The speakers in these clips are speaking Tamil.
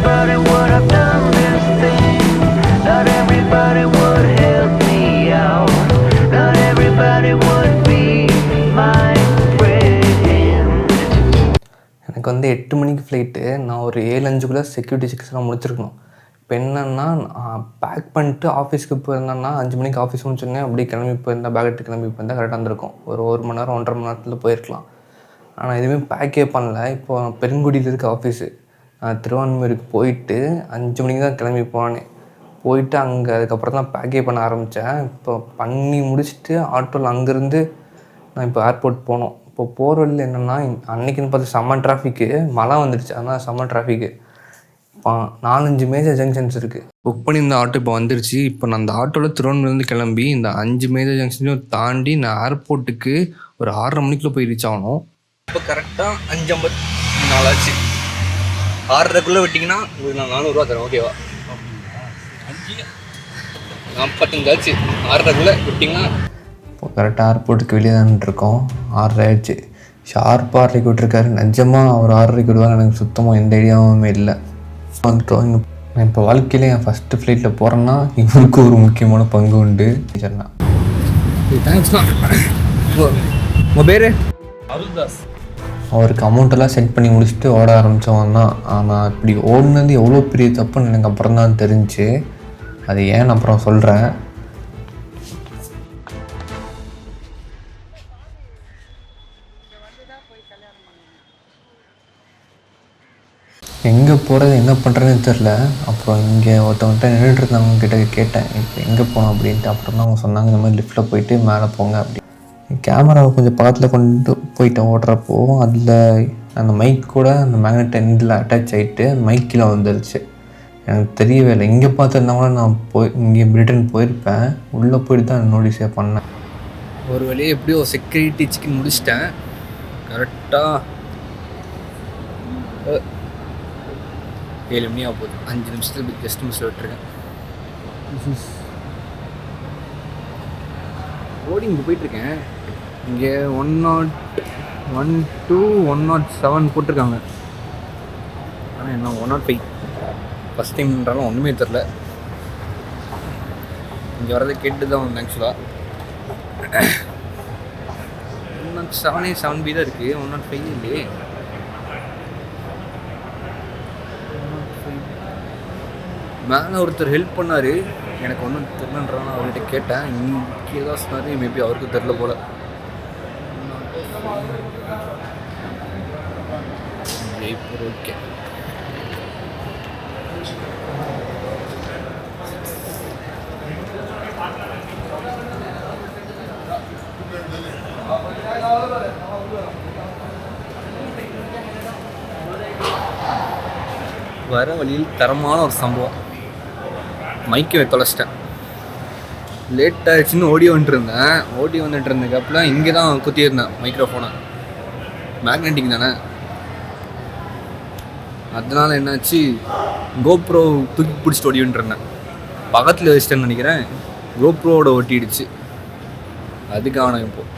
everybody would have done this thing. Not everybody would help me out. Not everybody would be my friend. எனக்கு வந்து 8 மணிக்கு ஃப்ளைட்டு. நான் ஒரு 7:05 செக்யூரிட்டி செக்ஸ்லாம் முடிச்சிருக்கணும். இப்போ என்னென்னா பேக் பண்ணிட்டு ஆஃபீஸ்க்கு போயிருந்தேன்னா 5 மணிக்கு ஆஃபீஸ் முடிச்சோடனே அப்படியே கிளம்பி போயிருந்தேன். பேக் எடுத்து கிளம்பி போயிருந்தால் கரெக்டாக இருந்திருக்கும். ஒரு மணி நேரம் 1.5 மணி நேரத்தில் போயிருக்கலாம். ஆனால் எதுவுமே பேக்கே பண்ணல. இப்போ பெருங்குடியில் இருக்க ஆஃபீஸு. நான் திருவான்மையூருக்கு போயிட்டு 5 மணிக்கு தான் கிளம்பி போனேன். போயிட்டு அங்கே அதுக்கப்புறம் தான் பேக்கே பண்ண ஆரம்பித்தேன். இப்போ பண்ணி முடிச்சுட்டு ஆட்டோவில் அங்கேருந்து நான் இப்போ ஏர்போர்ட் போனோம். இப்போ போகிற வழியில் என்னென்னா அன்றைக்கின்னு பார்த்து செம்ம டிராஃபிக்கு. மழை வந்துடுச்சு, அதனால் செம்ம டிராஃபிக்கு. இப்போ 4-5 மேஜர் ஜங்ஷன்ஸ் இருக்குது. புக் பண்ணியிருந்த ஆட்டோ இப்போ வந்துருச்சு. இப்போ நான் அந்த ஆட்டோவில் திருவான்மையூர்லேருந்து கிளம்பி இந்த 5 மேஜர் ஜங்ஷனையும் தாண்டி நான் ஏர்போர்ட்டுக்கு ஒரு 6:30 மணிக்குள்ளே போய் ரீச் ஆகணும். இப்போ கரெக்டாக 5:54 ஆச்சு. 6:30க்குள்ளே விட்டிங்கன்னா உங்களுக்கு நான் 400 தரேன், ஓகேவா? 5:45 ஆச்சு. 6:30க்குள்ளே விட்டிங்கன்னா இப்போ கரெக்டாக ஏர்போர்ட்டுக்கு வெளியே தான் இருக்கோம். 6:30 ஆயிடுச்சு. ஷார்ப்பாக 6:30 விட்டுருக்காரு. நிஜமாக அவர் 6:30 விடுவாங்க எனக்கு சுத்தமாக எந்த ஐடியாவுமே இல்லை. வந்துட்டோம். நான் இப்போ வாழ்க்கையில் என் ஃபஸ்ட்டு ஃப்ளைட்டில் போகிறேன்னா இவருக்கு ஒரு முக்கியமான பங்கு உண்டு. சரிண்ணா, தேங்க்ஸ்ண்ணா. உங்கள் பேர்? அருள்தாஸ். அவருக்கு அமௌண்ட்டெல்லாம் செட் பண்ணி முடிச்சுட்டு ஓட ஆரம்பித்தவன் தான். ஆனால் இப்படி ஓடினது எவ்வளோ பெரிய தப்புன்னு எனக்கு அப்புறம் தான் தெரிஞ்சு. அது ஏன்னு அப்புறம் சொல்கிறேன். எங்கே போகிறது என்ன பண்ணுறதுன்னு தெரில. அப்புறம் இங்கே ஒருத்தவங்கள்ட்ட நின்றுட்டு இருந்தவங்க கிட்ட கேட்டேன் இப்போ எங்கே போனோம் அப்படின்ட்டு. அப்புறம் தான் அவங்க சொன்னாங்க இந்த மாதிரி லிஃப்ட்டில் போயிட்டு மேலே போங்க அப்படி. கேமராவை கொஞ்சம் பக்கத்தில் கொண்டு போயிட்டேன் ஓடுறப்போ. அதில் அந்த மைக் கூட அந்த மேக்னெட் எண்டில் அட்டாச் ஆகிட்டு அந்த மைக் கீழே வந்துருச்சு. எனக்கு தெரியவே இல்லை. இங்கே பார்த்துருந்தாங்கன்னா நான் இங்கே பிரிட்டன் போயிருப்பேன். உள்ளே போயிட்டு தான் நோட்டீஸே பண்ணேன். ஒரு வழியே எப்படியோ செக்யூரிட்டி செக் முடிச்சிட்டேன். கரெக்டாக 7 மணி ஆக போகுது. 5 நிமிஷத்துக்கு ஜஸ்ட் மிஸ்ஸில் விட்டுருக்கேன். போர்டிங் போயிட்டுருக்கேன். இங்கே 102 107 போட்டிருக்காங்க. ஆனால் என்ன 105 ஃபஸ்ட் டைம்ன்றாலும் ஒன்றுமே தெரில. இங்கே வரதை கேட்டு தான் வந்தேன் ஆக்சுவலாக. 107 7B தான் இருக்குது, 105 இல்லையே. மேலே ஒருத்தர் ஹெல்ப் பண்ணார். எனக்கு ஒன்றும் தெரிலன்றாங்க. அவர்கிட்ட கேட்டேன். இங்கே தான் சொன்னார். மேபி அவருக்கும் தெரில போல். இப்போ ஓகே. வர வழியில் தரமான ஒரு சம்பவம். மைக்கை தொலைச்சிட்டேன். லேட் ஆகிடுச்சின்னு ஓடி வந்துட்டு இருந்ததுக்கப்புறம் இங்கே தான் குத்தியிருந்தேன் மைக்ரோஃபோனை. மேக்னெட்டிக் தானே, அதனால் என்னாச்சு கோப்ரோ தூக்கி பிடிச்சிட்டு ஓடி வந்துட்டுருந்தேன். பக்கத்தில் வச்சிட்டேன்னு நினைக்கிறேன். கோப்ரோவோட ஒட்டிடுச்சு. அதுக்கான இப்போது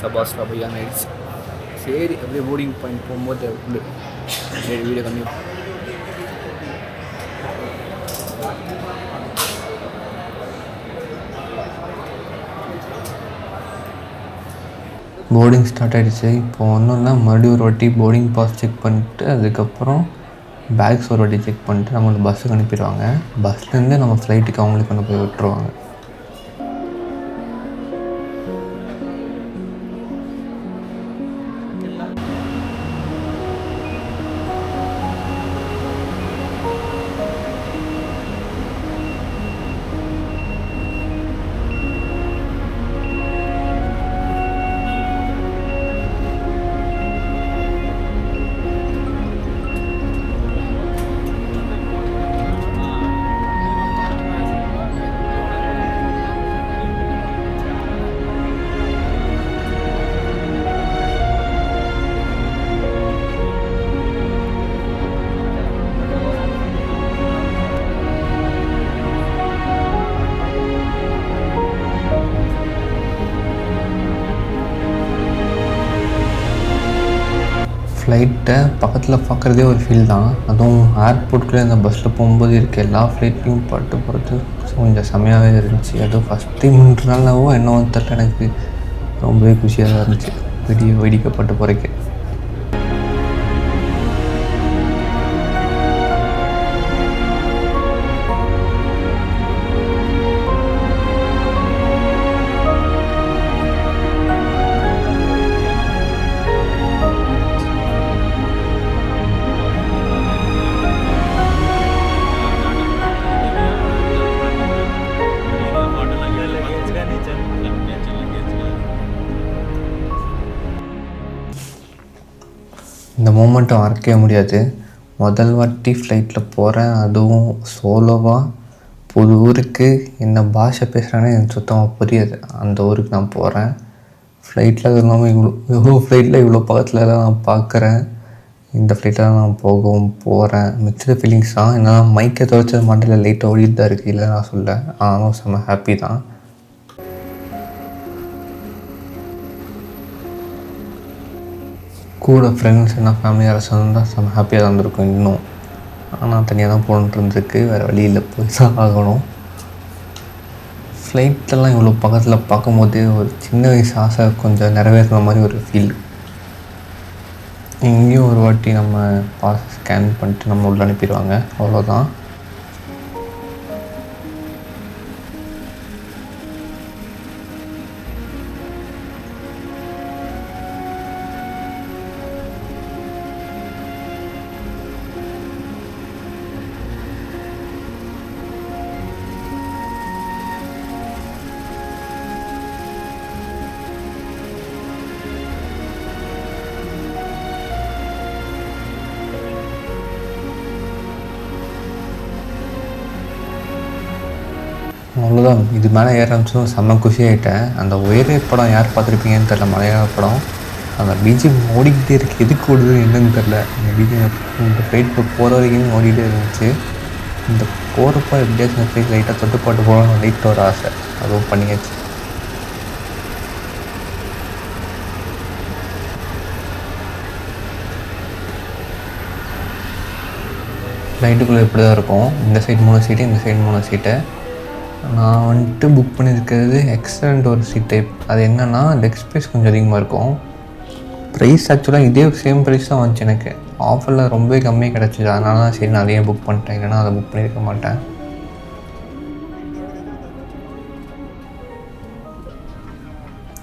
சபாஸ்டா பையான ஆயிடுச்சு. சரி அப்படியே போர்டிங் பாயிண்ட் போகும்போது உள்ள சரி வீடியோ கம்மி. போர்டிங் ஸ்டார்ட் ஆகிடுச்சு. இப்போ ஒன்றுன்னா மறுபடியும் ஒரு வாட்டி போர்டிங் பாஸ் செக் பண்ணிட்டு அதுக்கப்புறம் பேக்ஸ் ஒரு வாட்டி செக் பண்ணிட்டு நம்மளுக்கு பஸ்ஸுக்கு அனுப்பிடுவாங்க. பஸ்லேருந்து நம்ம ஃப்ளைட்டுக்கு அவங்களுக்கு கொண்டு போய் விட்டுருவாங்க. ஃப்ளைட்டை பக்கத்தில் பார்க்குறதே ஒரு ஃபீல் தான். அதுவும் ஏர்போர்ட்டுக்குள்ளே அந்த பஸ்ஸில் போகும்போது இருக்க எல்லா ஃப்ளைட்லேயும் பட்டு போகிறது கொஞ்சம் செம்மையாகவே இருந்துச்சு. அதுவும் ஃபஸ்ட்டு 3 நாள்னாவோ என்னவோ தெரியல, எனக்கு ரொம்பவே குஷியாக தான் இருந்துச்சு வெடிக்கப்பட்டு போகிறக்கு. இந்த மூமெண்ட்டை மறக்கவே முடியாது. முதல் வாட்டி ஃப்ளைட்டில் போகிறேன், அதுவும் சோலோவாக. புது ஊருக்கு என்ன பாஷை பேசுகிறானே எனக்கு சுத்தமாக புரியாது. அந்த ஊருக்கு நான் போகிறேன். ஃப்ளைட்டில் அது இல்லாமல் இவ்வளோ ஃப்ளைட்டில் இவ்வளோ பக்கத்தில் நான் பார்க்குறேன். இந்த ஃப்ளைட்டில் தான் நான் போகிறேன். மிக்சடு ஃபீலிங்ஸ் தான். என்னன்னா மைக்கை துவைச்சது மண்டையில் லைட்டாக ஓடிட்டு தான் இருக்குது, இல்லை நான் சொல்ல. ஆனாலும் செம்ம ஹாப்பி தான். கூட ஃப்ரெண்ட்ஸ் என்ன ஃபேமிலி யாராச்சும் இருந்தால் செம்ம ஹாப்பியாக தான் இருந்திருக்கும் இன்னும். ஆனால் தனியாக தான் போகணுன்ட்டு இருந்திருக்கு, வேறு வழியில் போய் தான் ஆகணும். ஃப்ளைட்டெல்லாம் இவ்வளோ பக்கத்தில் பார்க்கும்போது ஒரு சின்ன வயசு ஆசை கொஞ்சம் நிறைவேறுற மாதிரி ஒரு ஃபீல். இங்கேயும் ஒரு வாட்டி நம்ம பாஸ் ஸ்கேன் பண்ணிட்டு நம்ம உள்ள அனுப்பிடுவாங்க, அவ்வளோதான். அவ்வளோதான். இது மேலே ஏற ஆரம்பிச்சதும் செம்ம குஷி ஆகிட்டேன். அந்த ஒயரே படம் யார் பார்த்துருப்பீங்கன்னு தெரில, மலையாள படம். அந்த பிஜிஎம் ஓடிக்கிட்டே இருக்குது, எதுக்கு ஓடுதுன்னு என்னன்னு தெரில. இந்த பிஜிஎம் இந்த ஃப்ளைட்டில் போகிற வரைக்கும் ஓடிக்கிட்டே இருந்துச்சு. இந்த போகிறப்ப எப்படியாச்சும் இந்த ஃப்ளைட் லைட்டாக தொட்டுப்பாட்டு போகணும்னு லைட்டாக ஒரு ஆசை, அதுவும் பண்ணியாச்சு. ஃப்ளைட்டுக்குள்ளே இப்படி தான் இருக்கும். இந்த சைடு 3 சீட்டு, இந்த சைடு 3 சீட்டு. நான் வந்துட்டு புக் பண்ணியிருக்கிறது எக்ஸலண்ட் ஒரு சீட் டைப். அது என்னென்னா லெக் ஸ்பேஸ் கொஞ்சம் அதிகமாக இருக்கும். ப்ரைஸ் ஆக்சுவலாக இதே சேம் ப்ரைஸ் தான் வந்துச்சு எனக்கு. ஆஃபரில் ரொம்பவே கம்மியாக கிடச்சிது. அதனால தான் சரி நான் அதையே புக் பண்ணிட்டேன், இல்லைன்னா அதை புக் பண்ணியிருக்க மாட்டேன்.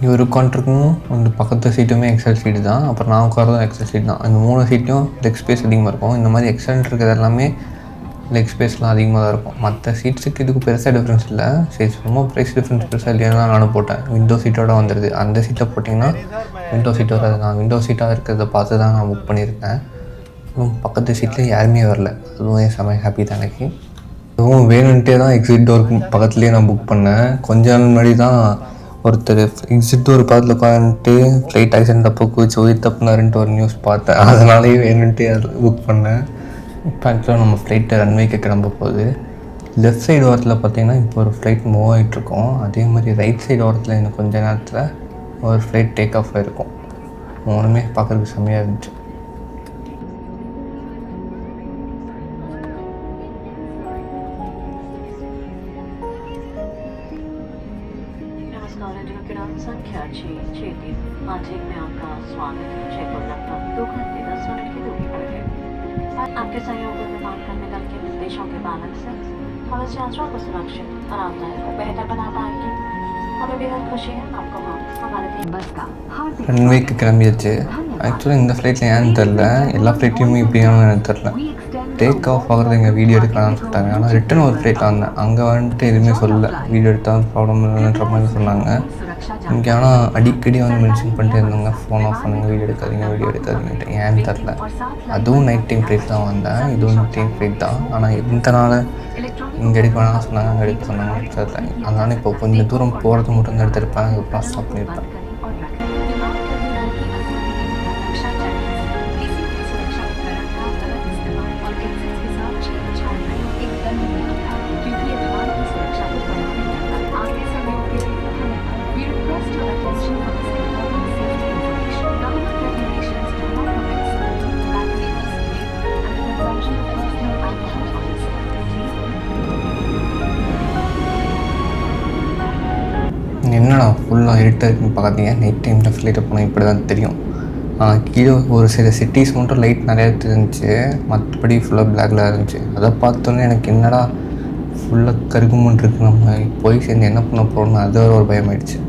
இவர் உட்காண்ட்ருக்கும் இந்த பக்கத்து சீட்டுமே எக்ஸல் சீட்டு தான். அப்புறம் நான் உட்காரதும் எக்ஸல் சீட் தான். இந்த 3 சீட்லையும் லெக் ஸ்பேஸ் அதிகமாக இருக்கும். இந்த மாதிரி எக்ஸலண்ட் இருக்கிறது எல்லாமே லெக் ஸ்பேஸ்லாம் அதிகமாக தான் இருக்கும். மற்ற சீட்ஸுக்கு இதுக்கு பெருசாக டிஃப்ரென்ஸ் இல்லை. சரி ரொம்ப ப்ரைஸ் டிஃப்ரென்ஸ் பெருசாக இல்லையா நானும் போட்டேன். விண்டோ சீட்டோடு வந்துடுது. அந்த சீட்டை போட்டிங்கன்னா விண்டோ சீட் வராது. நான் விண்டோ சீட்டாக இருக்கிறத பார்த்து தான் நான் புக் பண்ணியிருக்கேன். பக்கத்து சீட்டில் யாருமே வரல, அதுவும் என் செம்ம ஹாப்பி தான் எனக்கு. அதுவும் வேணுன்ட்டே தான் எக்ஸிட் டோருக்கு பக்கத்துலேயே நான் புக் பண்ணேன். கொஞ்ச நாள் முன்னாடி தான் ஒருத்தர் எக்ஸிட் டோர் பக்கத்தில் உட்காந்துட்டு ஃப்ளைட் ஆக்சிடென்ட் அப்போ குச்சி உயிர் தப்புனாருன்ட்டு ஒரு நியூஸ் பார்த்தேன். அதனாலேயே வேணுன்ட்டே அது புக் பண்ணேன். இப்போ ஆக்சுவலாக நம்ம ஃப்ளைட்டை ரன்வேக்கு கிளம்ப போகுது. லெஃப்ட் சைடு ஓரத்தில் பார்த்திங்கன்னா இப்போ ஒரு ஃப்ளைட் மூவ் ஆகிட்ருக்கோம். அதே மாதிரி ரைட் சைடு ஓரத்தில் இன்னும் கொஞ்சம் நேரத்தில் ஒரு ஃப்ளைட் டேக் ஆஃப் ஆகிருக்கும். மூணுமே பார்க்குறதுக்கு செம்மையாக இருந்துச்சு. संख्या 663 माजिद में आपका स्वागत है। जयपुर लगभग 2 घंटे 10 मिनट की दूरी पर है। आपके सहयोगों में बात करने दल के निर्देशों के पालन से हम इस यात्रा को सुरक्षित, आरामदायक और बेहतर बना पाएंगे। हमें बेहद खुशी है आपको हमारे बस का ரன்வேக்கு கிளம்பியாச்சு. ஆக்சுவலாக இந்த ஃப்ளைட்டில் ஏன்னு தெரில, எல்லா ஃப்ளைட்லையுமே இப்படியானு எனக்கு தெரில. டேக் ஆஃப் ஆகிறது எங்கள் வீடியோ எடுக்கலாம்னு சொல்லிட்டாங்க. ஆனால் ரிட்டன் ஒரு ஃப்ளைட்டில் வந்தேன், அங்கே வந்துட்டு எதுவுமே சொல்லலை. வீடியோ எடுத்தால் ப்ராப்ளம் இல்லைன்ற மாதிரி சொன்னாங்க. இங்கே ஆனால் அடிக்கடி வந்து மென்ஷன் பண்ணிட்டு இருந்தாங்க, ஃபோன் ஆஃப் பண்ணுங்க, வீடியோ எடுக்காதீங்கன்ட்டு. ஏன்னு தெரில. அதுவும் நைட் டைம் ஃப்ளைட் தான் வந்தேன், இதுவும் நைட் டைம் ஃப்ளைட் தான். ஆனால் எந்தனால இங்கே எடுக்க வேணாம்னு சொன்னாங்க, அங்கே எடுக்க சொன்னாங்கன்னு தெரியல. அதனால் இப்போ கொஞ்சம் தூரம் போகிறது மட்டும் தான் எடுத்திருப்பேன், அதுக்கப்புறம் ஸ்டாப் பண்ணியிருப்பேன். ஃபுல்லாக இருட்டாக இருக்குன்னு பார்க்காதீங்க. நைட் டைமில் ஃப்ளைட்டை போனால் இப்படி தான் தெரியும். கீழே ஒரு சில சிட்டிஸ் மட்டும் லைட் நிறையா தெரிஞ்சிச்சு, மற்றபடி ஃபுல்லாக பிளாக்ல இருந்துச்சு. அதை பார்த்தோன்னே எனக்கு என்னடா ஃபுல்லாக கருகுமுன்னு இருக்குது, நம்ம போய் சேர்ந்து என்ன பண்ண போகிறோம்னு அது ஒரு பயமாயிடுச்சு.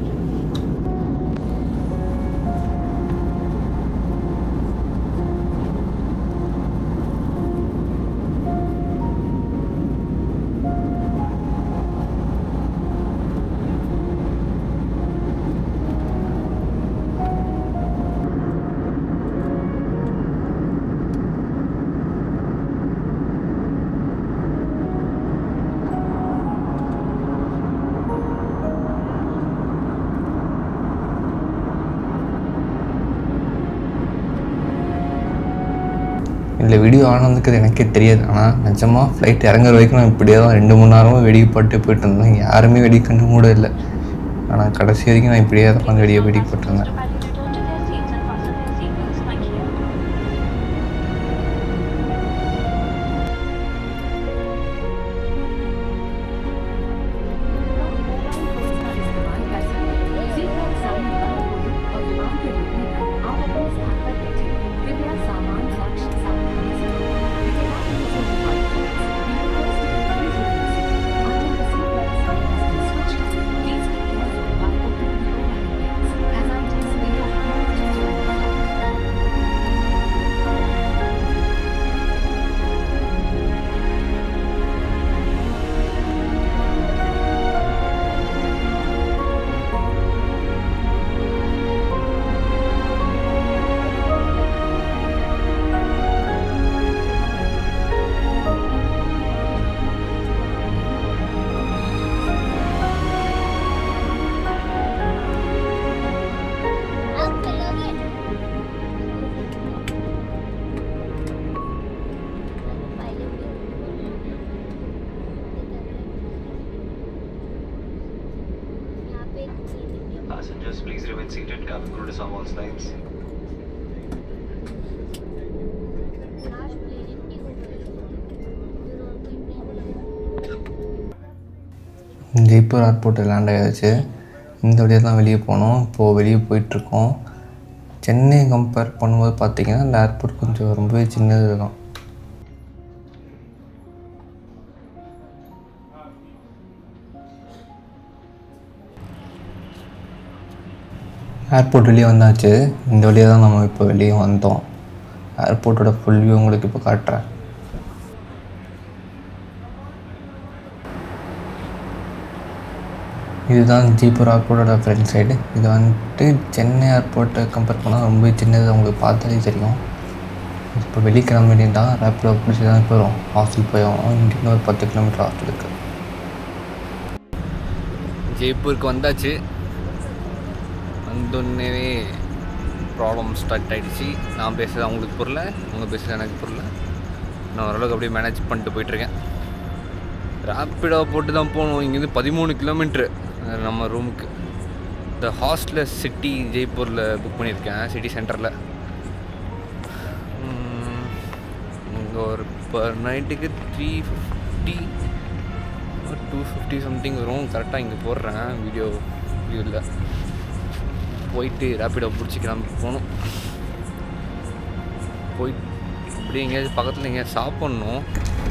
இதில் வீடியோ ஆனதுக்கு எனக்கே தெரியாது. ஆனால் நிஜமாக ஃப்ளைட் இறங்குற வரைக்கும் நான் இப்படியே தான் 2-3 நேரமாக வெடிக்க போட்டு இருந்தேன். யாருமே வெடி கண்டு கூட இல்லை. ஆனால் கடைசி வரைக்கும் நான் இப்படியே தான் கொஞ்சம் வெடிக்க போட்டிருந்தேன். Passengers, please remain seated. Cabin crew is on all sides. Jaipur airport land ஆகிடுச்சு. இந்த வழியாக தான் வெளியே போனோம். இப்போது வெளியே போயிட்டுருக்கோம். சென்னை கம்பேர் பண்ணும்போது பார்த்திங்கன்னா இந்த ஏர்போர்ட் கொஞ்சம் ரொம்பவே சின்னது தான். ஏர்போர்ட் வெளியே வந்தாச்சு. இந்த வழியாக தான் நம்ம இப்போ வெளியே வந்தோம். ஏர்போர்ட்டோட ஃபுல் வியூ உங்களுக்கு இப்போ காட்டுறேன். இதுதான் ஜெய்ப்பூர் ஏர்போர்ட்டோட ஃப்ரண்ட் சைடு. இது வந்துட்டு சென்னை ஏர்போர்ட்டை கம்பேர் பண்ணால் ரொம்ப சின்னது, உங்களுக்கு பார்த்தாலே தெரியும். இப்போ வெளிக்கிழமை வேண்டியதான் ரேப்பிடோ பிடிச்சி தான் இப்போ வரும். ஹாஸ்டல் போயோம். இங்கே ஒரு 10 கிலோமீட்டர் ஹாஸ்டல் இருக்குது. ஜெய்ப்பூருக்கு வந்தாச்சு. வந்தோடனே ப்ராப்ளம் ஸ்டார்ட் ஆகிடுச்சு. நான் பேசுகிறது அவங்களுக்கு புரியல, அவங்க பேசுகிறது எனக்கு புரியல. நான் ஓரளவுக்கு அப்படியே மேனேஜ் பண்ணிட்டு போயிட்டுருக்கேன். ரேப்பிடோ போட்டு தான் போகணும். இங்கேருந்து 13 கிலோமீட்ரு நம்ம ரூமுக்கு. இந்த ஹாஸ்டலில் சிட்டி ஜெய்ப்பூரில் புக் பண்ணியிருக்கேன், சிட்டி சென்டரில். இங்கே ஒரு பர் நைட்டுக்கு 350 250 சம்திங் வரும். கரெக்டாக இங்கே போடுறேன் வீடியோவில். போயிட்டு ரேப்பிடோ பிடிச்சி கிளம்பி போகணும். போயிட்டு அப்படியே எங்கேயாவது பக்கத்தில் எங்கேயாவது சாப்பிட்ணும்.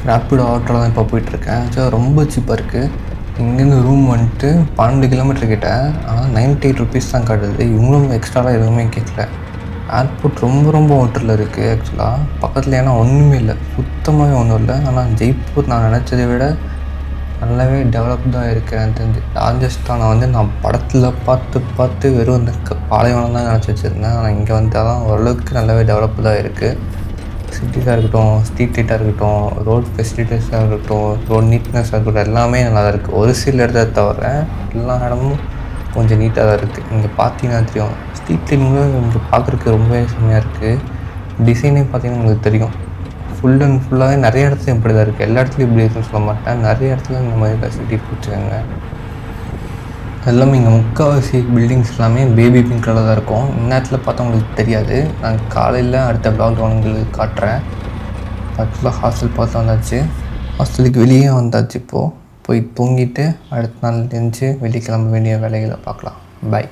ரேப்பிடோ ஆட்டோவில் தான் இப்போ போயிட்டுருக்கேன். ஸோ ரொம்ப சீப்பாக இருக்குது. இங்கேருந்து ரூம் வந்துட்டு 12 கிலோமீட்டர் கிட்ட. ஆனால் 98 ருபீஸ் தான் காட்டுது. இவங்களும் எக்ஸ்ட்ராவாக எதுவுமே கேட்கல. ஏர்போர்ட் ரொம்ப அவுட்டரில் இருக்குது ஆக்சுவலாக. பக்கத்தில் ஏன்னா ஒன்றுமே இல்லை, சுத்தமாகவே ஒன்றும் இல்லை. ஆனால் ஜெய்ப்பூர் நான் நினச்சதை விட நல்லாவே டெவலப்டாக இருக்குது. எனக்கு தெரிஞ்சு ராஜஸ்தானை வந்து நான் படத்தில் பார்த்து வெறும் இந்த பாலைவனம் தான் நினச்சி வச்சுருந்தேன். ஆனால் இங்கே வந்தால் தான் ஓரளவுக்கு நல்லாவே டெவலப்டாக இருக்குது. சிட்டிஸாக இருக்கட்டும், ஸ்ட்ரீட் லைட்டாக இருக்கட்டும், ரோட் ஃபெசிலிட்டிஸாக இருக்கட்டும், ரோட் நீட்னஸாக இருக்கட்டும், எல்லாமே நல்லா தான் இருக்குது. ஒரு சில இடத்த தவிர எல்லா இடமும் கொஞ்சம் நீட்டாக தான் இருக்குது. இங்கே பார்த்தீங்கன்னா தெரியும், ஸ்ட்ரீட் லைனிங்கும் இங்கே பார்க்குறதுக்கு ரொம்பவே செம்மையாக இருக்குது. டிசைனே பார்த்தீங்கன்னா உங்களுக்கு தெரியும். ஃபுல் அண்ட் ஃபுல்லாகவே நிறைய இடத்துல இப்படி தான் இருக்குது. எல்லா இடத்துலையும் இப்படி இருக்குன்னு சொல்ல மாட்டேன். நிறைய இடத்துல இந்த மாதிரி ஃபெசிலிட்டி பிடிச்சிருக்காங்க. எல்லாமே இங்கே முக்கால்வாசி பில்டிங்ஸ் எல்லாமே பேபி பிங்க் கலர் தான் இருக்கும். இந்நேரத்தில் பார்த்தா உங்களுக்கு தெரியாது. நான் காலையில் அடுத்த ப்ளாக் உங்களுக்கு காட்டுறேன். ஆக்சுவலாக ஹாஸ்டல் பார்த்து வந்தாச்சு. ஹாஸ்டலுக்கு வெளியே வந்தாச்சு. இப்போது போய் தூங்கிட்டு அடுத்த நாள் எழுந்துச்சு வெளியே கிளம்ப வேண்டிய வேலைகளை பார்க்கலாம். பாய்.